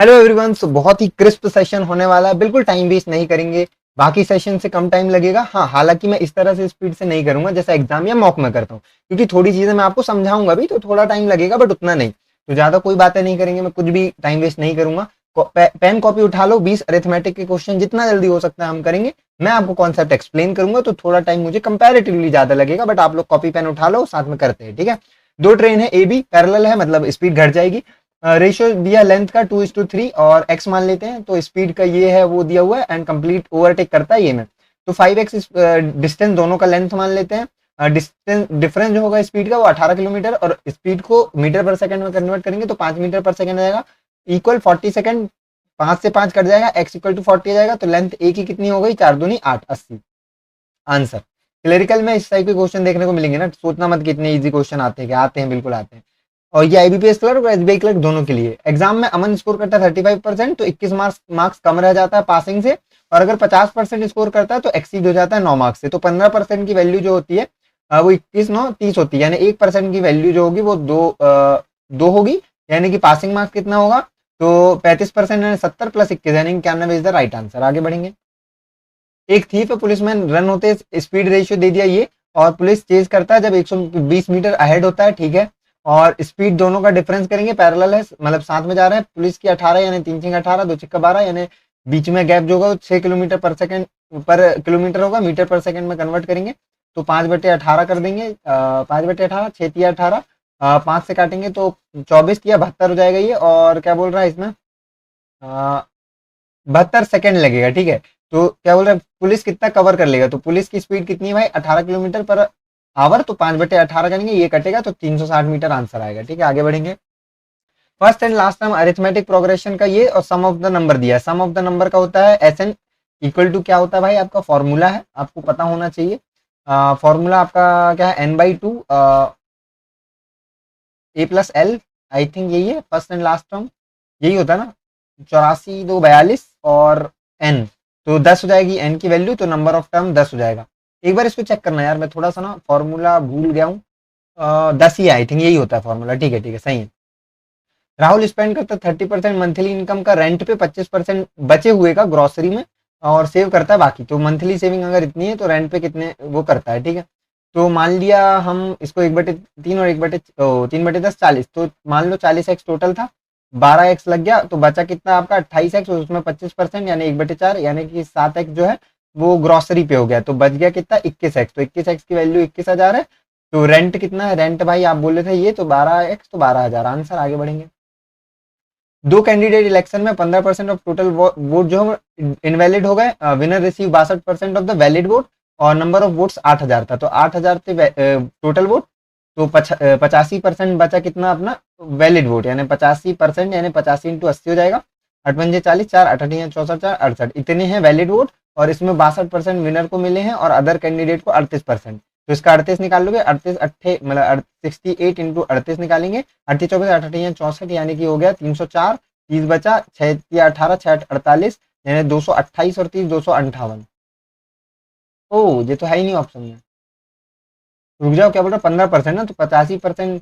Hello everyone. सो बहुत ही crisp session होने वाला है, बिल्कुल टाइम वेस्ट नहीं करेंगे। बाकी सेशन से कम टाइम लगेगा। हाँ, हालांकि मैं इस तरह से स्पीड से नहीं करूंगा जैसा एग्जाम या मॉक में करता हूँ, क्योंकि थोड़ी चीजें मैं आपको समझाऊंगा भी, तो थोड़ा टाइम लगेगा बट उतना नहीं। तो ज्यादा कोई बातें नहीं करेंगे, मैं कुछ भी टाइम वेस्ट नहीं करूंगा। पेन कॉपी उठा लो, 20 अरिथमेटिक के क्वेश्चन जितना जल्दी हो सकता है हम करेंगे। मैं आपको कॉन्सेप्ट एक्सप्लेन करूंगा, तो थोड़ा टाइम मुझे कंपैरेटिवली ज्यादा लगेगा, बट आप लोग कॉपी पेन उठा लो, साथ में करते हैं, ठीक है। दो ट्रेन है, ए बी पैरेलल है, मतलब स्पीड घट जाएगी। रेशियो दिया लेंथ का 2:3 और एक्स मान लेते हैं, तो स्पीड का ये है वो दिया हुआ है, एंड कंप्लीट ओवरटेक करता है ये में। तो 5x डिस्टेंस दोनों का लेंथ मान लेते हैं। डिस्टेंस डिफरेंस जो होगा स्पीड का वो 18 किलोमीटर, और स्पीड को मीटर पर सेकंड में कन्वर्ट करेंगे तो 5 मीटर पर सेकंड आएगा, इक्वल 40 सेकंड। 5 से 5 कट जाएगा, एक्स इक्वल टू 40 आ जाएगा, तो लेंथ ए की कितनी हो गई, 4 दूनी 8, 80। आंसर। क्लेरिकल में इस टाइप के क्वेश्चन देखने को मिलेंगे ना, सोचना मत कितने इजी क्वेश्चन आते हैं, क्या आते हैं, बिल्कुल आते हैं। और ये आईबीपीएस क्लर्क और एसबीआई क्लर्क दोनों के लिए। एग्जाम में अमन स्कोर करता है 35%, तो 21 मार्क्स कम रह जाता है पासिंग से। और अगर 50% स्कोर करता है तो एक्सीड हो जाता है 9 मार्क्स से। तो 15% की वैल्यू जो होती है वो 21 9 30 होती है, यानी 1% की वैल्यू जो होगी वो दो होगी। यानी कि पासिंग मार्क्स कितना होगा, तो 35% यानी 70 प्लस 21 यानी 91 इज द राइट आंसर। आगे बढ़ेंगे। एक थीफ पुलिसमैन रन होते स्पीड रेशियो दे दिया ये, और पुलिस चेज करता है जब 120 मीटर अहेड होता है, ठीक है। और स्पीड दोनों का डिफरेंस करेंगे, पैरेलल है, मतलब साथ में जा रहे हैं। पुलिस की 18 यानी 3 6 18, 2 6 12, यानी बीच में गैप जो होगा वो 6 किलोमीटर पर सेकंड पर किलोमीटर होगा, मीटर पर सेकंड में कन्वर्ट करेंगे। तो 5/18 कर देंगे, 5/18, 6 × 18, 5 से काटेंगे तो 24 या 72 हो जाएगा ये। और क्या बोल रहा है इसमें, 72 सेकंड लगेगा, ठीक है। तो क्या बोल रहे हैं, पुलिस कितना कवर कर लेगा, तो पुलिस की स्पीड कितनी है भाई, 18 किलोमीटर पर आवर, तो 5/18 करेंगे, ये कटेगा तो 360 मीटर आंसर आएगा, ठीक है। आगे बढ़ेंगे। First and last time arithmetic progression का ये, और सम ऑफ द नंबर दिया है। सम ऑफ द नंबर का होता है एस एन इक्वल टू, क्या होता है भाई, आपका फॉर्मूला है, आपको पता होना चाहिए। फॉर्मूला आपका क्या है, n/2 a+l, आई थिंक यही है फर्स्ट एंड लास्ट टर्म, यही होता है ना। 84 2 42 और n, तो 10 हो जाएगी n की वैल्यू, तो नंबर ऑफ टर्म 10 हो जाएगा। एक बार इसको चेक करना यार, मैं थोड़ा सा ना फॉर्मूला भूल गया हूँ। 10 ही आई थिंक यही होता है फॉर्मूला, ठीक है ठीक है, सही है। राहुल स्पेंड करता है 30% मंथली इनकम का रेंट पे, 25% बचे हुए का ग्रोसरी में, और सेव करता है बाकी। तो मंथली सेविंग अगर इतनी है तो रेंट पे कितने वो करता है, ठीक है। तो मान लिया हम इसको 1/3 और 3/10 40, तो मान लो 40x टोटल था, 12x लग गया, तो बचा कितना आपका 28x, और उसमें 25% यानी 1/4, यानी कि 7x जो है वो ग्रोसरी पे हो गया, तो बच गया कितना 21x। तो 21x की वैल्यू 21,000 है। तो रेंट कितना है, रेंट भाई आप बोले थे ये, तो 12x, तो 12,000 आंसर। आगे बढ़ेंगे। दो कैंडिडेट इलेक्शन में 15% ऑफ टोटल वोट जो है इनवैलिड हो गए। Winner receive 62% of the valid vote, और नंबर ऑफ वोट्स 8,000 था, तो 8,000 थे टोटल वोट। तो 85% बचा कितना अपना वैलिड वोट, यानी 85%, यानी 85 इंटू 80 हो जाएगा। 8×5 = 40, 4 8 × 64, 4 68, इतने हैं वैलिड वोट। और इसमें 62% विनर को मिले हैं, और अदर कैंडिडेट को 38%। तो इसका 38 निकाल लोगे, 38 अट्ठे मतलब 68 इंटू 38 निकालेंगे। 38 24 8 8 64, यानी कि हो गया 304। 30 बचा, 6 × 18 6 48, यानी 228, और 30 258। ओ ये तो है ही नहीं ऑप्शन में। रुक जाओ, क्या बोल रहा है, 15% ना, तो 85%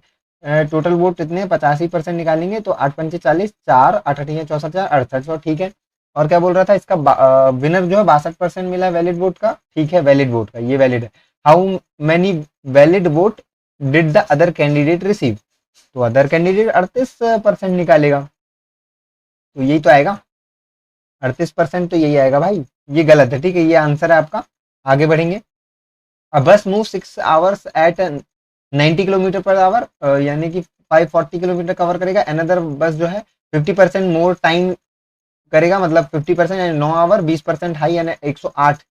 टोटल वोट कितने हैं, 85% निकालेंगे, तो 8×5 = 40, 4 8 8 64, 4 68, तो ठीक है। और क्या बोल रहा था, इसका विनर जो है 62% मिला है वैलिड वोट का, ठीक है, वैलिड वोट का ये वैलिड है। How many valid vote did the other candidate receive, तो अदर कैंडिडेट 38% निकालेगा, तो यही तो आएगा 38%, तो यही आएगा भाई। ये गलत है, ठीक है, ये आंसर है आपका। आगे बढ़ेंगे। A bus moves 6 hours at 90 kilometre per our, यानी कि 540 किलोमीटर कवर करेगा। अनदर बस जो है 50% मोर टाइम करेगा, मतलब 50% यानी 9 आवर, 20% हाई यानी 108,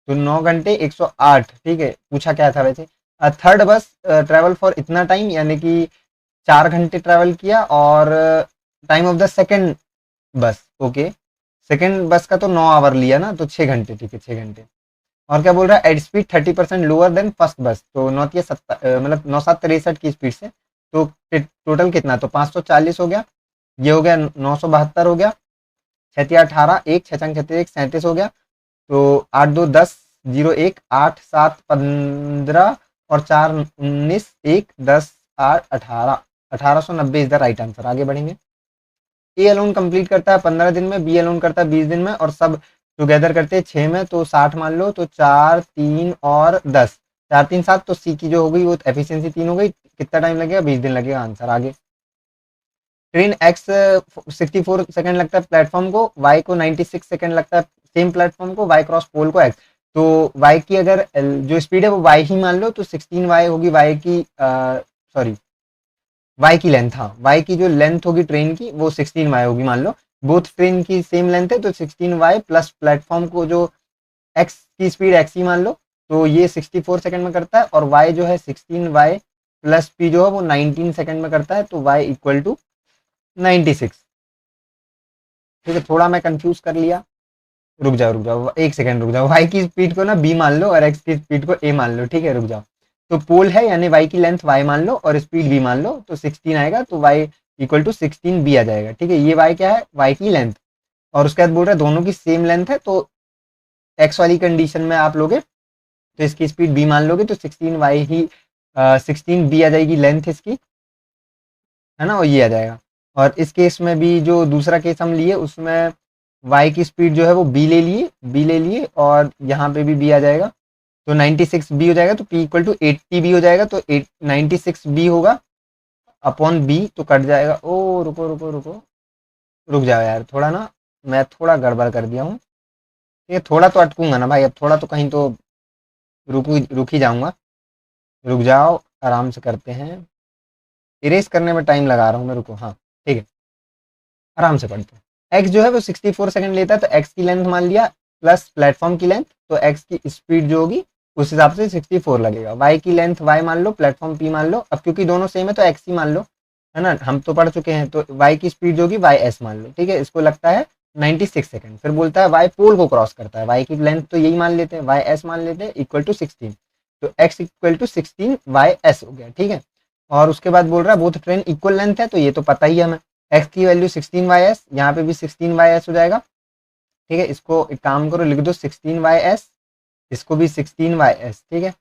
तो 9 घंटे 108, ठीक है। पूछा क्या था वैसे। थर्ड बस ट्रेवल फॉर इतना टाइम, यानी कि 4 घंटे ट्रेवल किया। और टाइम ऑफ द सेकेंड बस, ओके, सेकेंड बस का तो 9 आवर लिया ना, तो 6 घंटे, ठीक है, 6 घंटे। और क्या बोल रहा है, at speed 30% lower than first bus, तो 9 मतलब 9 7 63 की स्पीड से। तो टोटल कितना, तो 540 हो गया, ये हो गया 972 हो गया, 6 × 18 1 6 × 36 37 हो गया। तो 8 2 10 0 1 8 7 15, और 4 19 1 10 8 18, 1890 इज द राइट आंसर। आगे बढ़ेंगे। ए अलोन कंप्लीट करता है 15 दिन में, बी अलोन करता है 20 दिन में, और सब टुगेदर करते हैं 6 में, तो 60 मान लो, तो 4 3 और 10, 4 3 7, तो सी की जो हो गई वो एफिशिएंसी 3 हो गई। कितना टाइम लगेगा? 20 दिन लगेगा। आंसर आगे। ट्रेन एक्स 64 सेकंड लगता है प्लेटफॉर्म को, वाई को 96 सेकंड लगता है सेम प्लेटफॉर्म को, वाई क्रॉस पोल को एक्स। तो वाई की अगर जो स्पीड है वो वाई ही मान लो, तो 16 वाई होगी वाई की, सॉरी वाई की लेंथ, हाँ वाई की जो लेंथ होगी ट्रेन की वो 16 वाई होगी मान लो। बोथ ट्रेन की सेम लेंथ है, तो 16 वाई प्लस प्लेटफॉर्म को जो एक्स की स्पीड एक्स ही मान लो, तो ये 64 सेकंड में करता है, और वाई जो है 16 वाई प्लस पी जो है वो 19 सेकंड में करता है, तो वाई इक्वल टू 96। ठीक है, थोड़ा मैं कंफ्यूज कर लिया। रुक जाओ 1 सेकंड रुक जाओ, वाई की स्पीड को ना बी मान लो और एक्स की स्पीड को ए मान लो। ठीक है, रुक जाओ। तो पोल है यानी वाई की लेंथ वाई मान लो और स्पीड बी मान लो, तो 16 आएगा, तो वाई इक्वल टू 16 बी आ जाएगा। ठीक है, ये वाई क्या है? वाई की लेंथ। और उसके बाद बोल रहा है दोनों की सेम लेंथ है, तो एक्स वाली कंडीशन में आप लोगे तो इसकी स्पीड बी मान लोगे, तो 16 वाई ही 16 बी आ जाएगी लेंथ इसकी, है ना, और ये आ जाएगा। और इस केस में भी जो दूसरा केस हम लिए उसमें वाई की स्पीड जो है वो बी ले लिए और यहाँ पे भी बी आ जाएगा, तो 96 बी हो जाएगा, तो पी इक्वल टू 80 बी हो जाएगा, तो 96 बी होगा अपॉन बी, तो कट जाएगा। ओ रुको रुको रुको, रुक जाओ यार थोड़ा ना, मैं थोड़ा गड़बड़ कर दिया हूँ। ये थोड़ा तो अटकूंगा ना भाई, अब थोड़ा तो कहीं तो रुक ही जाऊंगा। रुक जाओ, आराम से करते हैं। इरेज करने में टाइम लगा रहा हूँ मैं, रुको। हाँ ठीक है, आराम से पढ़ते हैं। एक्स जो है वो 64 सेकंड लेता है, तो एक्स की लेंथ मान लिया प्लस प्लेटफॉर्म की लेंथ, तो एक्स की स्पीड जो होगी उस हिसाब से 64 लगेगा। वाई की लेंथ वाई मान लो, प्लेटफॉर्म पी मान लो, अब क्योंकि दोनों सेम है तो एक्स ही मान लो, है ना, हम तो पढ़ चुके हैं। तो वाई की स्पीड जो होगी वाई एस मान लो। ठीक है, इसको लगता है 96 सेकंड। फिर बोलता है वाई पोल को क्रॉस करता है, वाई की लेंथ तो यही मान लेते हैं, वाई एस मान लेते हैं इक्वल टू 16, तो X equal to 16 Y S हो गया। ठीक है, और उसके बाद बोल रहा है बोथ ट्रेन इक्वल लेंथ है, तो ये तो पता ही है हमें, एक्स की वैल्यू 16 वाई एस, यहाँ पे भी 16 वाई एस हो जाएगा। ठीक है, इसको एक काम करो लिख दो 16 वाई एस, इसको भी 16 वाई एस। ठीक है,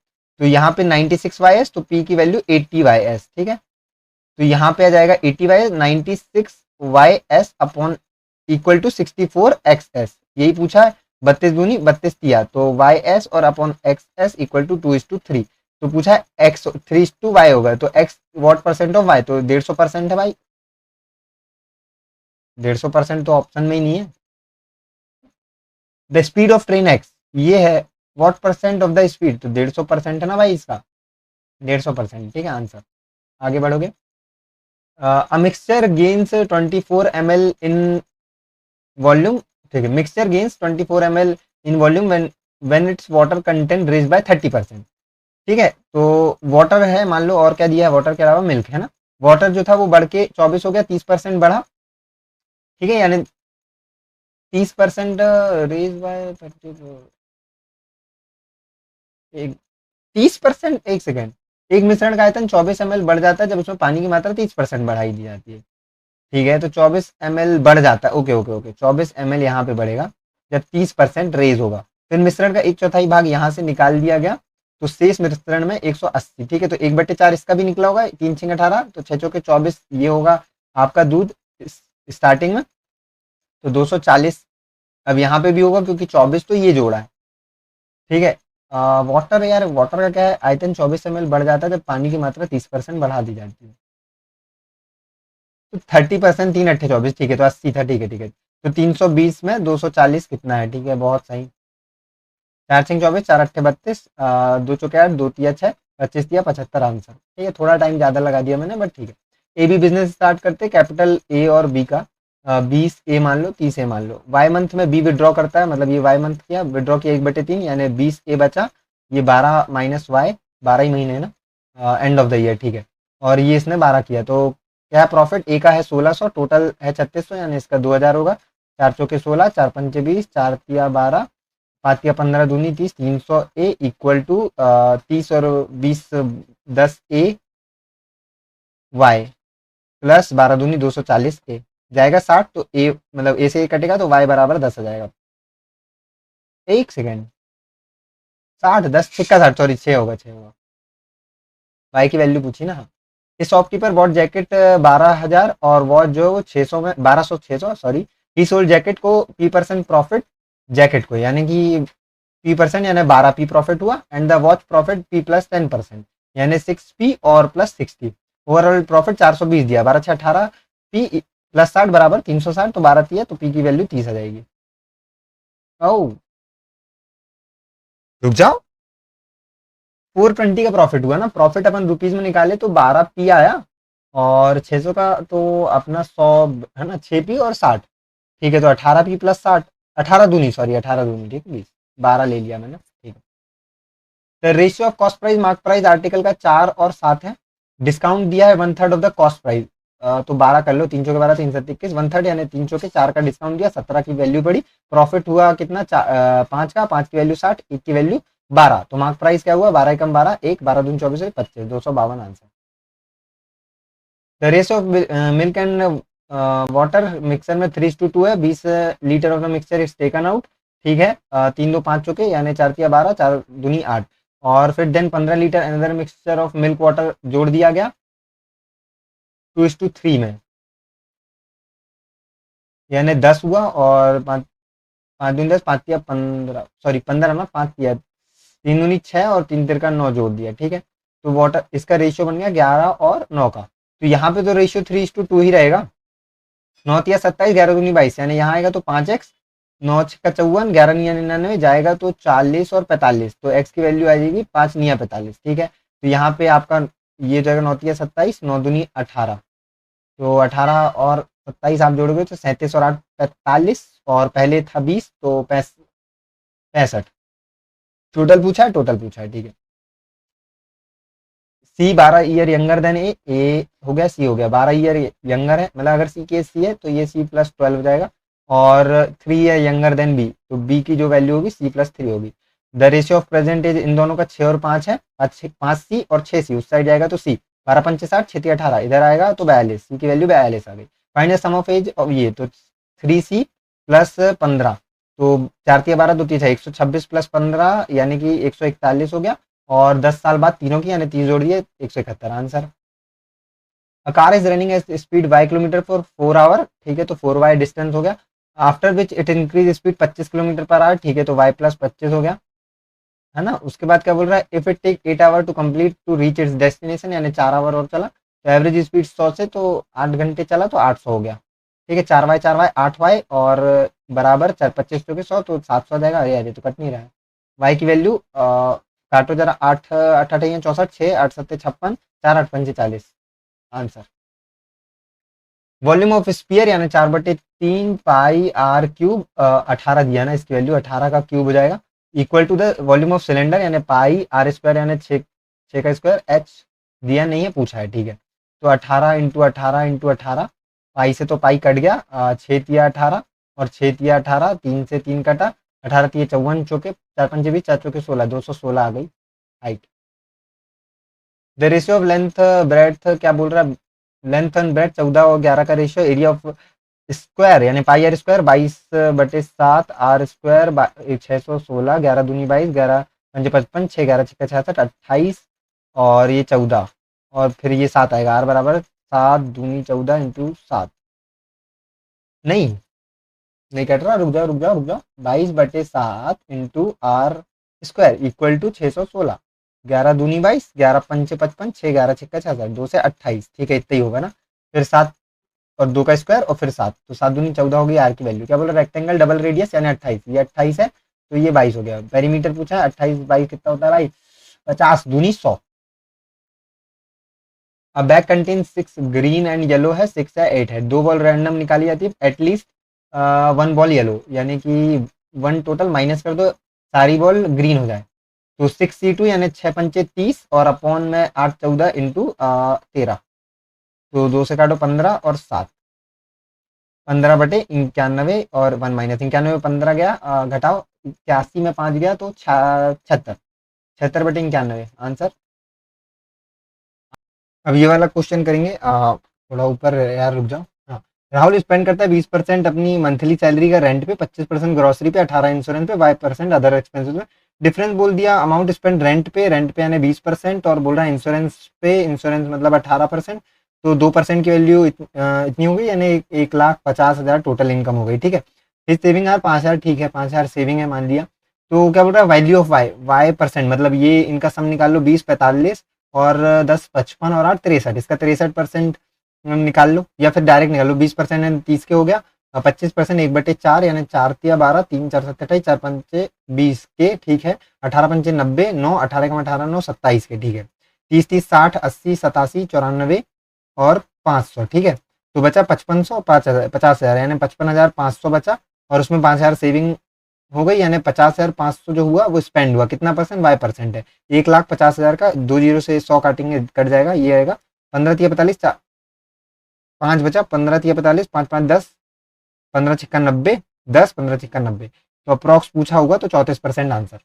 तो यहाँ पे 96 वाई एस, तो पी की वैल्यू 80 वाई एस। ठीक है, तो यहाँ पे आ जाएगा 80 Y S, 96 Y S upon equal to 64 X S, यही पूछा है। 32 दूनी 32 तिया, तो वाई एस और upon X S equal to 2:3, तो पूछा है एक्स 3:वाई होगा, तो X what percent of Y, तो 150% है भाई। 150% तो ऑप्शन में ही नहीं है। The speed of train x, ये है what percent of the speed, तो 150% है ना भाई इसका, 150%। ठीक है, आंसर। आगे बढ़ोगे। A mixture gains 24 ml in volume. ठीक है, mixture gains 24 ml in volume when its water content raise by 30%। ठीक है, तो वाटर है मान लो, और क्या दिया है वाटर के अलावा? मिल्क है ना। वाटर जो था वो बढ़ के 24 हो गया, 30% बढ़ा। ठीक है, यानी 30% रेज बाय 30, 30%। एक सेकेंड, एक मिश्रण का आयतन 24 ml बढ़ जाता है जब उसमें पानी की मात्रा 30% बढ़ाई दी जाती है। ठीक है, तो 24 ml बढ़ जाता है, ओके ओके ओके, 24 ml यहाँ पे बढ़ेगा जब 30% रेज होगा। फिर मिश्रण का एक चौथाई भाग यहाँ से निकाल दिया गया, तो शेष मिश्रण में 180। ठीक है, तो 1/4 इसका भी निकला होगा, 3×6 = 18, तो 6×4 = 24, ये होगा आपका दूध स्टार्टिंग में, तो 240 अब यहाँ पे भी होगा क्योंकि 24 तो ये जोड़ा है। ठीक है, वाटर यार, वाटर का क्या है, आयतन 24 ml बढ़ जाता है जब पानी की मात्रा 30% बढ़ा दी जाती है, तो 30%, 3×8 = 24। ठीक है, तो 80 था। ठीक है ठीक है, तो 320 में 240 कितना है? ठीक है, बहुत सही। 4×6 = 24, 4×8 = 32, 2×4 2×3 6, 25×3 75 आंसर। ठीक है, थोड़ा टाइम ज़्यादा लगा दिया मैंने, बट ठीक है। ए बी बिजनेस स्टार्ट करते, कैपिटल ए और बी का 20 ए मान लो, 30 ए मान लो। वाई मंथ में बी विड्रॉ करता है, मतलब ये वाई मंथ किया, विड्रॉ किया 1/3, यानी 20 ए बचा, ये 12 माइनस वाई, 12 ही महीने है ना, एंड ऑफ द ईयर। ठीक है, और ये इसने 12 किया, तो क्या प्रॉफिट? ए का है 1600, टोटल है 3600, यानी इसका 2000 होगा। 4×4 = 16, 4×5 = 20, 4×3 = 12, 5×15 = 30, 300 ए इक्वल टू 30 और 20 10 ए वाई प्लस 12×2 = 240 ए जाएगा 60, तो ए मतलब ए से ए कटेगा तो वाई बराबर 10 आ जाएगा। एक सेकेंड, 60 10 6 का 60, सॉरी 6 होगा 6 होगा, वाई की वैल्यू पूछी ना। इस शॉपकीपर बॉट जैकेट 12,000 और वॉच जो 600 में 1200 600 सॉरी, ही सोल्ड जैकेट को P% प्रॉफिट जैकेट को, यानी कि P% यानी 12 P प्रॉफिट हुआ and the watch profit P plus 10% यानी 6P और प्लस 60। ओवरऑल प्रॉफिट 420 दिया, 12 6 18 P प्लस 60 बराबर 360, तो 12 दिया तो P की वैल्यू 30 आ जाएगी। ओ रुक जाओ, 420 का प्रॉफिट हुआ ना, प्रॉफिट अपन रुपीज में निकाले तो 12P आया और 600 का तो अपना 100 है ना, 6P और 60, ठीक है, तो 18P प्लस 60, 18 दूनी सॉरी 18 दूनी, ठीक है 20, 12 ले लिया मैंने, ठीक है। तो ratio of cost price mark price article का 4 और 7 है, डिस्काउंट दिया है 1/3 ऑफ द कॉस्ट प्राइस, तो 12 कर लो, 3 चौके 12 3 7 21, 1/3 यानी 3 चौके 4 का डिस्काउंट दिया, 17 की वैल्यू पड़ी, प्रॉफिट हुआ कितना 5 का, 5 की वैल्यू 60, 1 की वैल्यू 12, तो मार्क प्राइस क्या हुआ 12 कम 12 1, 12 दूनी 24 25, 252 answer. The ratio of milk and water mixer में 3:2 है, 20 litre of the mixture is taken out, ठीक है, 3 2 5 चौके यानी 4 तिया 12 4 दूनी 8, और फिर then 15 litre another mixture of milk water जोड़ दिया गया 2:3 में, यानी 10 हुआ, और 5 5 दूनी 10 5 तिया 15 सॉरी 15 ना 5 तिया 3 दूनी 6 और 3 तिरका 9 जोड़ दिया, ठीक है, तो वाटर इसका रेशियो बन गया 11 और 9 का, तो यहाँ पे तो रेशियो 3:2 ही रहेगा, 9 तिया 27 11 दूनी 22 यानी यहाँ आएगा तो 5x, 9 छक्का 54 11 निया 99 जाएगा तो 40 और 45, तो x की वैल्यू आ जाएगी 5 निया 45, ठीक है, तो यहाँ पे आपका ये जाएगा 9 तिया 27 9 दूनी 18, तो 18 और 27 आप जोड़ोगे तो 37 और 8 45, और पहले था 20 तो 65, टोटल पूछा है, ठीक है। सी 12 ईयर यंगर देन ए हो गया, सी हो गया 12 ईयर यंगर है, मतलब अगर सी के सी है तो ये सी प्लस 12 हो जाएगा, और 3 ईयर यंगर देन बी, तो बी की जो वैल्यू होगी सी प्लस 3 होगी। द रेशियो ऑफ प्रेजेंटेज इन दोनों का 6 और 5 है, 5 सी और 6 सी, उस साइड जाएगा तो सी 12 पंचे 60 6 18, इधर आएगा तो 42, सी की वैल्यू 42 आ गई। Find the sum of age of ये, तो 3C प्लस 15, तो 4 तिया 12 2 तिया 6 126 प्लस 15 यानी कि 141 हो गया, और 10 साल बाद तीनों की यानी 30 जोड़ दिए 171 answer. A car is running at speed y kilometre for 4 hour, ठीक है, तो 4y डिस्टेंस हो गया, after which it increase speed 25 kilometre per hour, ठीक है, तो y प्लस 25 हो गया, है ना। उसके बाद क्या बोल रहा है, if it take 8 hour to complete to reach its destination, यानी 4 आवर और चला, तो एवरेज स्पीड 100 से, तो 8 घंटे चला तो 800 हो गया, ठीक है, 4y 8y और बराबर 4 25 के 100 तो 700 जाएगा, अरे तो कट नहीं रहा है, y की वैल्यू काटो जरा, 8 8 8 64 6 8 7 56 4 8 5 40 आंसर। वॉल्यूम ऑफ स्पीयर यानी 4/3 पाई आर क्यूब, 18 दिया ना, इसकी वैल्यू 18 का क्यूब हो जाएगा, equal to the volume of cylinder यानी पाई आर स्क्वायर यानी 6 का स्क्वायर, एच दिया नहीं है पूछा है, ठीक है, तो 18 इंटू 18 इंटू 18, पाई से तो पाई कट गया, 6 तिया 18 और 6 तिया 18, 3 से 3 कटा, 18 तिया 54 चौके 4 पंजे 20 4 चौके 16 216 आ गई height. The ratio of length breadth क्या बोल रहा है, लेंथ एंड ब्रेड 14 और 11 का रेशियो, एरिया ऑफ स्क्वायर यानी pi are square 22/7 are square 616, 11 दूनी 22 11 पंजे 55 6 11 छक्का 66 28, और ये 14, और फिर ये 7 आएगा, आर बराबर 7 दूनी 14 इंटू 7, नहीं नहीं कट रहा, रुक जाओ 22/7 into R square equal to 616, 11 दूनी 22 11 पंचे 55 6 11 छक्का 66 2 से 28, ठीक है, इतना ही होगा ना, फिर 7 और 2 का स्क्वायर और फिर 7, तो 7 दूनी 14 होगी, आर की वैल्यू क्या बोला, रेक्टेंगल डबल रेडियस यानी 28, ये 28 है तो ये 22 हो गया, पेरीमीटर पूछा है 28 22 कितना होता है भाई, 50 दूनी 100। अब bag contain 6 green and yellow है, 6 है 8 है, 2 बॉल रैंडम निकाली जाती है, एटलीस्ट 1 बॉल येलो, यानी कि 1 टोटल माइनस कर दो सारी बॉल ग्रीन हो जाए, तो 6C2 यानी 6 पंचे 30 और अपॉन में 8 14 इंटू 13, तो 2 से काटो 15 और 7, 15/91 और 1 माइनस 91 में 15 गया, घटाओ 81 में 5 गया तो 76, 76/91 आंसर। अब ये वाला क्वेश्चन करेंगे, थोड़ा ऊपर यार रुक जाओ, हाँ। राहुल स्पेंड करता है 20% अपनी मंथली सैलरी का रेंट पे, 25% ग्रोसरी पे, 18 इंश्योरेंस पे, 5% अदर एक्सपेंसेस पे, डिफरेंस बोल दिया अमाउंट स्पेंड रेंट पे यानी 20%, और बोल रहा है इंश्योरेंस पे, इंश्योरेंस मतलब 18%, तो 2% की वैल्यू इतनी हो गई, यानी 1,50,000 टोटल इनकम हो गई। ठीक है, फिर सेविंग यार 5,000, ठीक है 5,000 सेविंग है मान लिया। तो क्या बोल रहा है वैल्यू ऑफ वाई परसेंट, मतलब ये इनका सम निकाल लो, 20, 45 और 10, 55 और 8, 63, इसका 63% निकाल लो, या फिर डायरेक्ट निकाल लो। 20% यानी 30 के हो गया, 25% 1/4 यानी 4×3 = 12, 3×4 = 27, 4×5 = 20 के, ठीक है। 18×5 = 90, 9, 18 9 27 के, ठीक है। 30 30 60 80 87 94 और 500, ठीक है। तो बचा 5500, 50,000 यानी 55,500 बचा, और उसमें 5,000 सेविंग हो गई, यानी 50,500 जो हुआ वो स्पेंड हुआ। कितना परसेंट? Y% है। 1,50,000 का 2 जीरो से 100 काटेंगे, कट जाएगा, ये आएगा 15×3 = 45, 5 बचा, 15×3 = 45, 5 5 10, 15×6 = 90, 10, 15×6 = 90, तो अप्रॉक्स पूछा होगा तो 34% आंसर।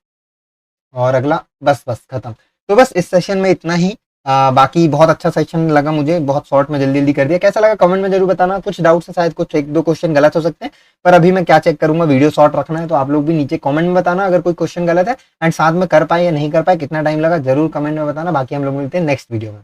और अगला बस बस खत्म। तो बस इस सेशन में इतना ही। बाकी बहुत अच्छा सेशन लगा मुझे, बहुत शॉर्ट में जल्दी जल्दी कर दिया। कैसा लगा कमेंट में जरूर बताना। कुछ डाउट्स है, शायद कुछ 1-2 क्वेश्चन गलत हो सकते हैं, पर अभी मैं क्या चेक करूंगा, वीडियो शॉर्ट रखना है, तो आप लोग भी नीचे कमेंट में बताना अगर कोई क्वेश्चन गलत है, एंड साथ में कर पाए या नहीं कर पाए, कितना टाइम लगा, जरूर कमेंट में बताना। बाकी हम लोग मिलते हैं नेक्स्ट वीडियो में।